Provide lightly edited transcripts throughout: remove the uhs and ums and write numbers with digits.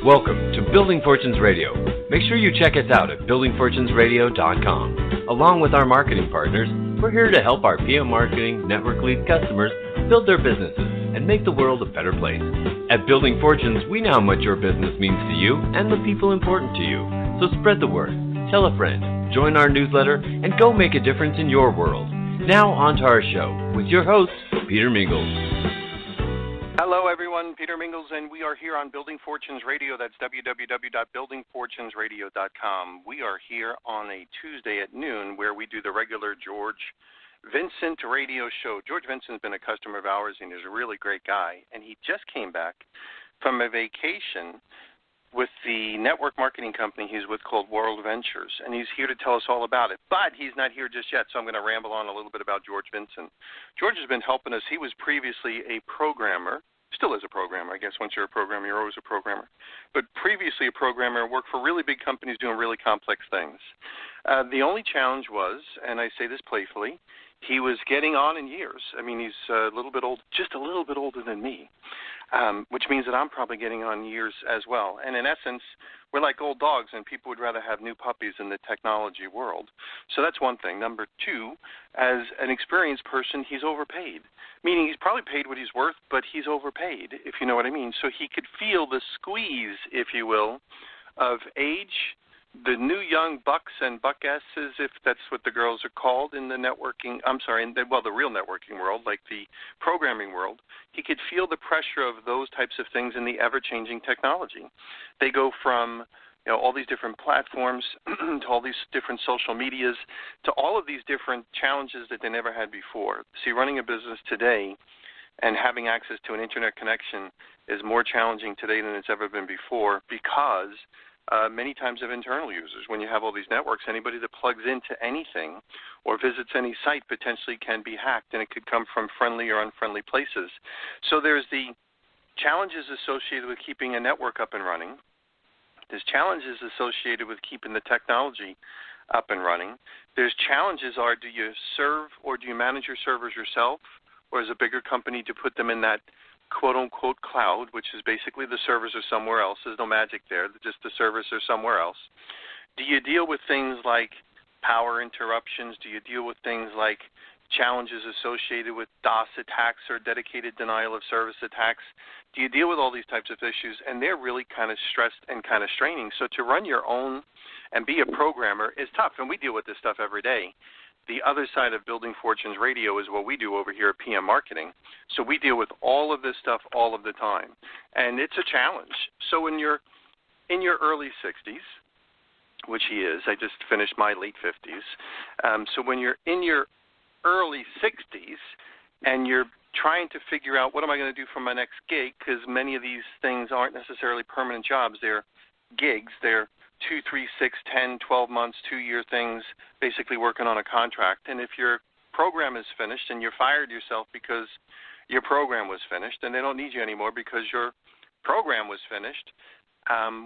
Welcome to Building Fortunes Radio. Make sure you check us out at buildingfortunesradio.com. Along with our marketing partners, we're here to help our PM Marketing Network Lead customers build their businesses and make the world a better place. At Building Fortunes, we know how much your business means to you and the people important to you. So spread the word, tell a friend, join our newsletter, and go make a difference in your world. Now on to our show with your host, Peter Mingles. Hello, everyone. Peter Mingles, and we are here on Building Fortunes Radio. That's www.buildingfortunesradio.com. We are here on a Tuesday at noon where we do the regular George Vincent radio show. George Vincent's been a customer of ours, and he's a really great guy. And he just came back from a vacation with the network marketing company he's with called World Ventures, and he's here to tell us all about it. But he's not here just yet, so I'm going to ramble on a little bit about George Vincent. George has been helping us. He was previously a programmer, still is a programmer. I guess once you're a programmer, you're always a programmer. But previously a programmer, worked for really big companies doing really complex things. The only challenge was, and I say this playfully, he was getting on in years. I mean, he's a little bit old, just a little bit older than me. Which means that I'm probably getting on years as well. And in essence, we're like old dogs, and people would rather have new puppies in the technology world. So that's one thing. Number two, as an experienced person, he's overpaid, meaning he's probably paid what he's worth, but he's overpaid, if you know what I mean. So he could feel the squeeze, if you will, of age, the new young bucks and buckesses, if that's what the girls are called in the networking, the real networking world, like the programming world. He could feel the pressure of those types of things in the ever-changing technology. They go from all these different platforms to all these different social medias to all of these different challenges that they never had before. See, running a business today and having access to an internet connection is more challenging today than it's ever been before because many times of internal users. When you have all these networks, anybody that plugs into anything or visits any site potentially can be hacked, and it could come from friendly or unfriendly places. So there's the challenges associated with keeping a network up and running. There's challenges associated with keeping the technology up and running. There's challenges are, do you serve or do you manage your servers yourself, or is a bigger company to put them in that quote-unquote cloud, which is basically the servers are somewhere else. There's no magic there. Just the servers are somewhere else. Do you deal with things like power interruptions? Do you deal with things like challenges associated with DOS attacks or dedicated denial of service attacks? Do you deal with all these types of issues? And they're really kind of stressed and kind of straining. So to run your own and be a programmer is tough, and we deal with this stuff every day. The other side of Building Fortunes Radio is what we do over here at PM Marketing. So we deal with all of this stuff all of the time, and it's a challenge. So when you're in your early 60s, which he is, I just finished my late 50s. So when you're in your early 60s and you're trying to figure out what am I going to do for my next gig, because many of these things aren't necessarily permanent jobs. They're gigs. They're 2, 3, 6, 10, 12 months, 2-year things, basically working on a contract. And if your program is finished and you fired yourself because your program was finished and they don't need you anymore because your program was finished,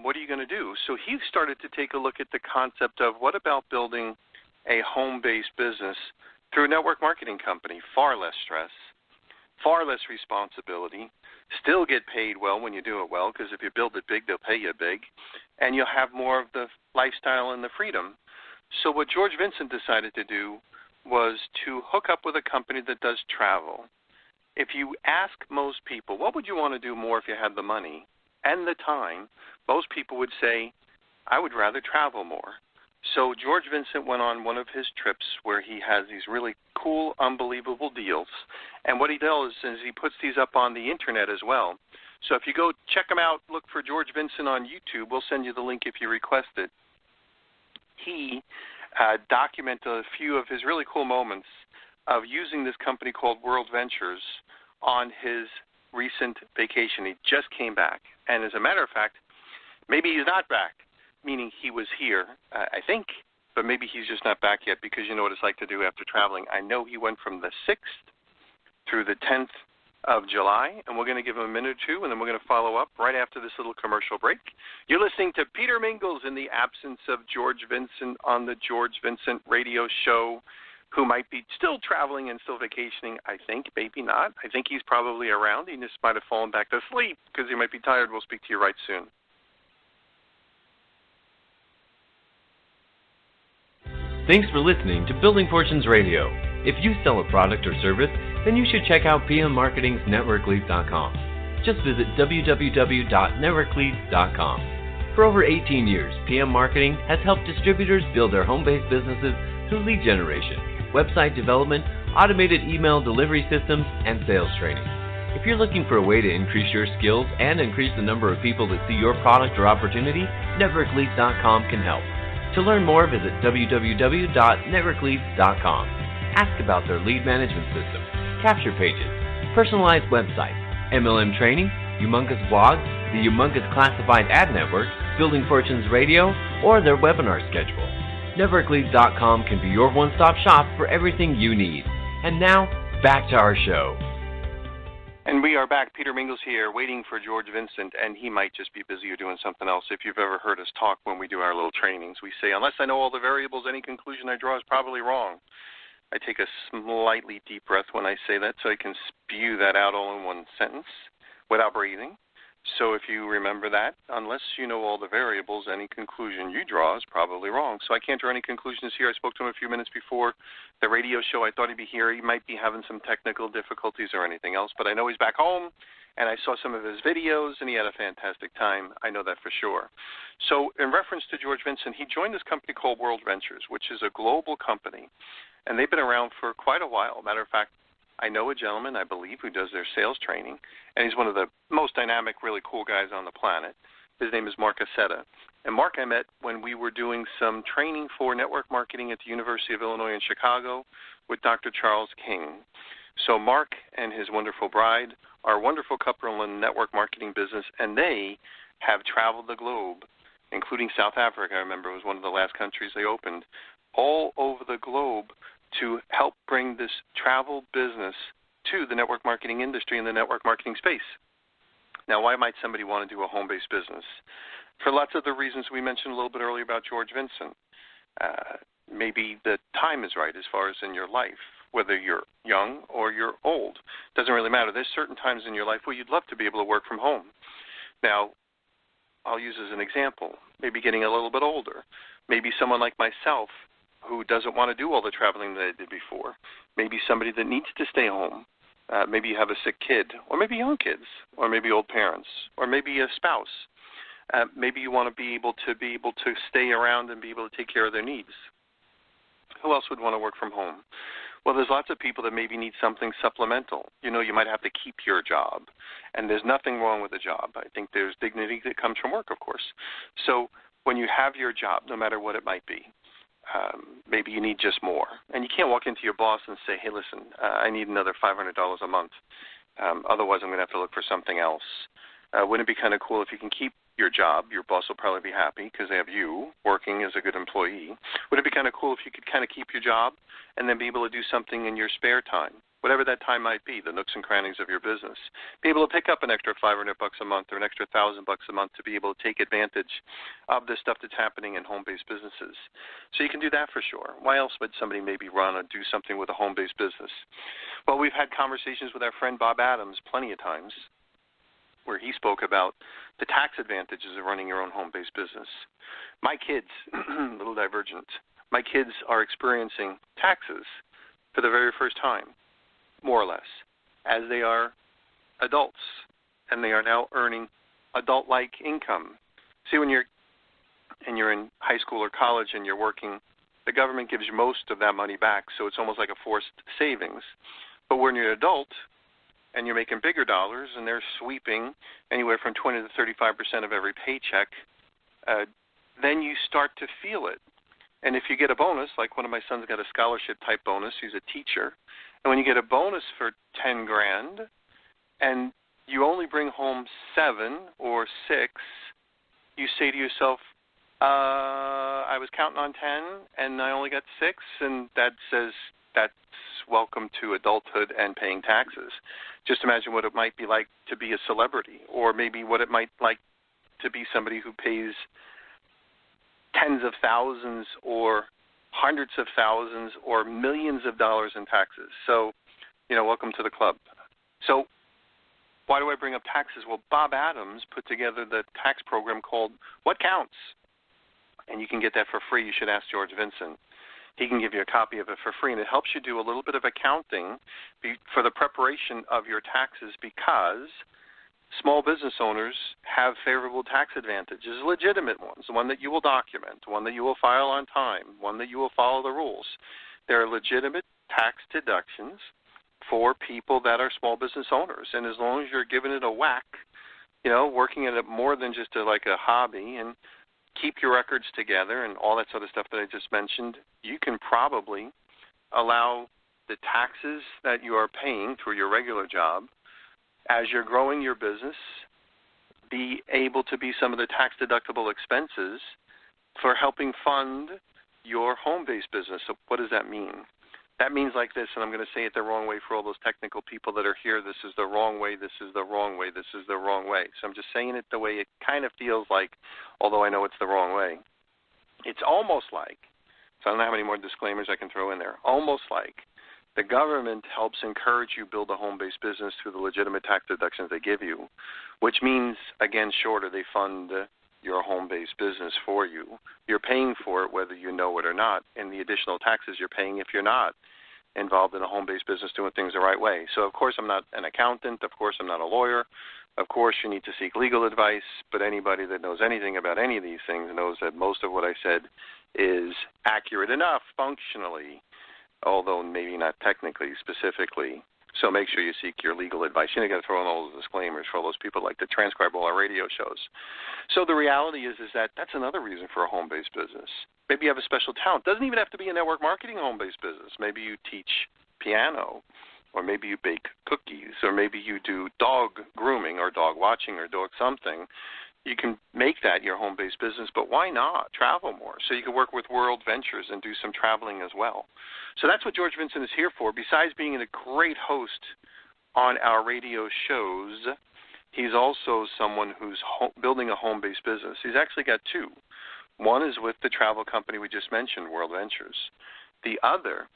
what are you going to do? So he started to take a look at the concept of what about building a home-based business through a network marketing company, far less stress, far less responsibility, still get paid well when you do it well, because if you build it big, they'll pay you big, and you'll have more of the lifestyle and the freedom. So what George Vincent decided to do was to hook up with a company that does travel. If you ask most people, what would you want to do more if you had the money and the time, most people would say, I would rather travel more. So George Vincent went on one of his trips where he has these really cool, unbelievable deals. And what he does is he puts these up on the Internet as well. So if you go check him out, look for George Vincent on YouTube. We'll send you the link if you request it. He documented a few of his really cool moments of using this company called World Ventures on his recent vacation. He just came back. And as a matter of fact, maybe he's not back, meaning he was here, I think, but maybe he's just not back yet because you know what it's like to do after traveling. I know he went from the 6th through the 10th of July, and we're going to give him a minute or two, and then we're going to follow up right after this little commercial break. You're listening to Peter Mingles in the absence of George Vincent on the George Vincent radio show, who might be still traveling and still vacationing, I think, maybe not. I think he's probably around. He just might have fallen back to sleep because he might be tired. We'll speak to you right soon. Thanks for listening to Building Fortunes Radio. If you sell a product or service, then you should check out PM Marketing's NetworkLeads.com. Just visit www.networkleads.com. For over 18 years, PM Marketing has helped distributors build their home-based businesses through lead generation, website development, automated email delivery systems, and sales training. If you're looking for a way to increase your skills and increase the number of people that see your product or opportunity, NetworkLeads.com can help. To learn more, visit www.networkleads.com. Ask about their lead management system, capture pages, personalized websites, MLM training, humongous blogs, the humongous classified ad network, Building Fortunes Radio, or their webinar schedule. NetworkLeads.com can be your one-stop shop for everything you need. And now, back to our show. And we are back. Peter Mingles here, waiting for George Vincent, and he might just be busy or doing something else. If you've ever heard us talk when we do our little trainings, we say, unless I know all the variables, any conclusion I draw is probably wrong. I take a slightly deep breath when I say that so I can spew that out all in one sentence without breathing. So if you remember that, unless you know all the variables, any conclusion you draw is probably wrong. So I can't draw any conclusions here. I spoke to him a few minutes before the radio show. I thought he'd be here. He might be having some technical difficulties or anything else, but I know he's back home, and I saw some of his videos, and he had a fantastic time. I know that for sure. So in reference to George Vincent, he joined this company called World Ventures, which is a global company, and they've been around for quite a while. Matter of fact, I know a gentleman, I believe, who does their sales training, and he's one of the most dynamic, really cool guys on the planet. His name is Mark Aceta. And Mark I met when we were doing some training for network marketing at the University of Illinois in Chicago with Dr. Charles King. So Mark and his wonderful bride are a wonderful couple in the network marketing business, and they have traveled the globe, including South Africa. I remember it was one of the last countries they opened, all over the globe, to help bring this travel business to the network marketing industry and the network marketing space. Now, why might somebody want to do a home-based business? For lots of the reasons we mentioned a little bit earlier about George Vincent. Maybe the time is right as far as in your life, whether you're young or you're old. Doesn't really matter. There's certain times in your life where you'd love to be able to work from home. Now, I'll use as an example, maybe getting a little bit older. Maybe someone like myself who doesn't want to do all the traveling that I did before. Maybe somebody that needs to stay home. Maybe you have a sick kid, or maybe young kids, or maybe old parents, or maybe a spouse. Maybe you want to be able to stay around and be able to take care of their needs. Who else would want to work from home? Well, there's lots of people that maybe need something supplemental. You know, you might have to keep your job, and there's nothing wrong with a job. I think there's dignity that comes from work, of course. So when you have your job, no matter what it might be, maybe you need just more. And you can't walk into your boss and say, hey, listen, I need another $500 a month. Otherwise, I'm going to have to look for something else. Wouldn't it be kind of cool if you can keep your job? Your boss will probably be happy because they have you working as a good employee. Would it be kind of cool if you could kind of keep your job and then be able to do something in your spare time? Whatever that time might be, the nooks and crannies of your business. Be able to pick up an extra $500 a month or an extra $1,000 a month to be able to take advantage of the stuff that's happening in home-based businesses. So you can do that for sure. Why else would somebody maybe run or do something with a home-based business? Well, we've had conversations with our friend Bob Adams plenty of times where he spoke about the tax advantages of running your own home-based business. My kids, a little divergent, my kids are experiencing taxes for the very first time, more or less, as they are adults, and they are now earning adult-like income. See, when you're in high school or college and you're working, the government gives you most of that money back, so it's almost like a forced savings. But when you're an adult and you're making bigger dollars and they're sweeping anywhere from 20 to 35% of every paycheck, then you start to feel it. And if you get a bonus, like one of my sons got a scholarship-type bonus, he's a teacher, and when you get a bonus for $10,000 and you only bring home 7 or 6, you say to yourself, I was counting on 10 and I only got 6, and that says that's welcome to adulthood and paying taxes. Just imagine what it might be like to be a celebrity, or maybe what it might like to be somebody who pays tens of thousands or hundreds of thousands or millions of dollars in taxes. So, welcome to the club. So why do I bring up taxes? Well, Bob Adams put together the tax program called What Counts? And you can get that for free. You should ask George Vincent. He can give you a copy of it for free, and it helps you do a little bit of accounting for the preparation of your taxes, because small business owners have favorable tax advantages, legitimate ones, one that you will document, one that you will file on time, one that you will follow the rules. There are legitimate tax deductions for people that are small business owners, and as long as you're giving it a whack, working at it more than just like a hobby, and keep your records together and all that sort of stuff that I just mentioned, you can probably allow the taxes that you are paying through your regular job, as you're growing your business, be able to be some of the tax-deductible expenses for helping fund your home-based business. So what does that mean? That means like this, and I'm going to say it the wrong way for all those technical people that are here. This is the wrong way, this is the wrong way, this is the wrong way. So I'm just saying it the way it kind of feels like, although I know it's the wrong way. It's almost like, so I don't know how many more disclaimers I can throw in there, almost like the government helps encourage you build a home-based business through the legitimate tax deductions they give you, which means, again, shorter, they fund your home-based business for you. You're paying for it whether you know it or not, and the additional taxes you're paying if you're not involved in a home-based business doing things the right way. So, of course, I'm not an accountant. Of course, I'm not a lawyer. Of course, you need to seek legal advice, but anybody that knows anything about any of these things knows that most of what I said is accurate enough functionally, although maybe not technically, specifically. So make sure you seek your legal advice. You got to throw in all those disclaimers for all those people like to transcribe all our radio shows. So the reality is that that's another reason for a home-based business. Maybe you have a special talent. Doesn't even have to be a network marketing home-based business. Maybe you teach piano, or maybe you bake cookies, or maybe you do dog grooming or dog watching or dog something. You can make that your home-based business, but why not travel more? So you can work with World Ventures and do some traveling as well. So that's what George Vincent is here for. Besides being a great host on our radio shows, he's also someone who's building a home-based business. He's actually got two. One is with the travel company we just mentioned, World Ventures. The other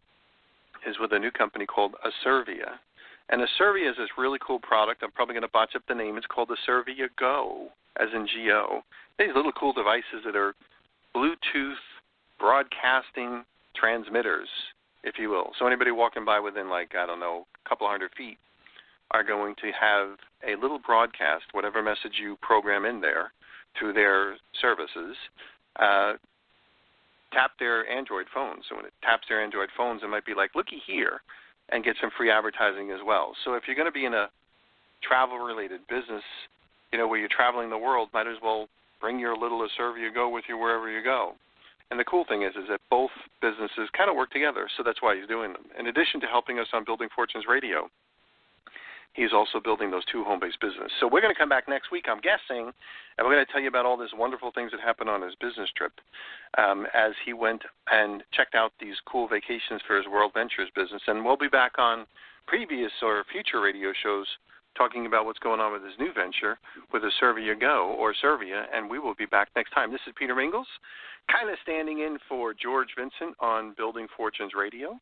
is with a new company called Aservia. And Aservia is this really cool product. I'm probably going to botch up the name. It's called Aservia Go, as in G-O. These little cool devices that are Bluetooth broadcasting transmitters, if you will. So anybody walking by within, a couple hundred feet are going to have a little broadcast, whatever message you program in there, through their services, tap their Android phones. So when it taps their Android phones, it might be like, looky here, and get some free advertising as well. So if you're going to be in a travel-related business, where you're traveling the world, might as well bring your little Aservia Go with you wherever you go. And the cool thing is that both businesses kind of work together, so that's why he's doing them. In addition to helping us on Building Fortunes Radio, he's also building those two home-based businesses. So we're going to come back next week, I'm guessing, and we're going to tell you about all these wonderful things that happened on his business trip as he went and checked out these cool vacations for his World Ventures business. And we'll be back on previous or future radio shows talking about what's going on with his new venture with Aservia Go, or Servia, and we will be back next time. This is Peter Mingles, kind of standing in for George Vincent on Building Fortunes Radio.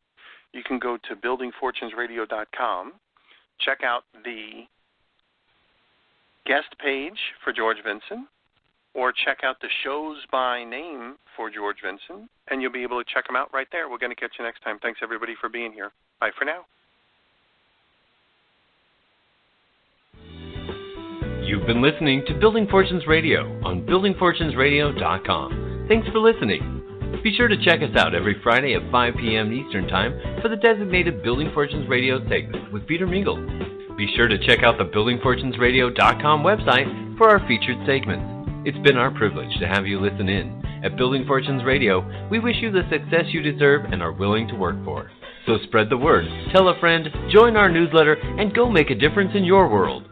You can go to buildingfortunesradio.com, check out the guest page for George Vincent, or check out the shows by name for George Vincent, and you'll be able to check them out right there. We're going to catch you next time. Thanks, everybody, for being here. Bye for now. You've been listening to Building Fortunes Radio on buildingfortunesradio.com. Thanks for listening. Be sure to check us out every Friday at 5 p.m. Eastern Time for the designated Building Fortunes Radio segment with Peter Mingles. Be sure to check out the buildingfortunesradio.com website for our featured segments. It's been our privilege to have you listen in. At Building Fortunes Radio, we wish you the success you deserve and are willing to work for. So spread the word, tell a friend, join our newsletter, and go make a difference in your world.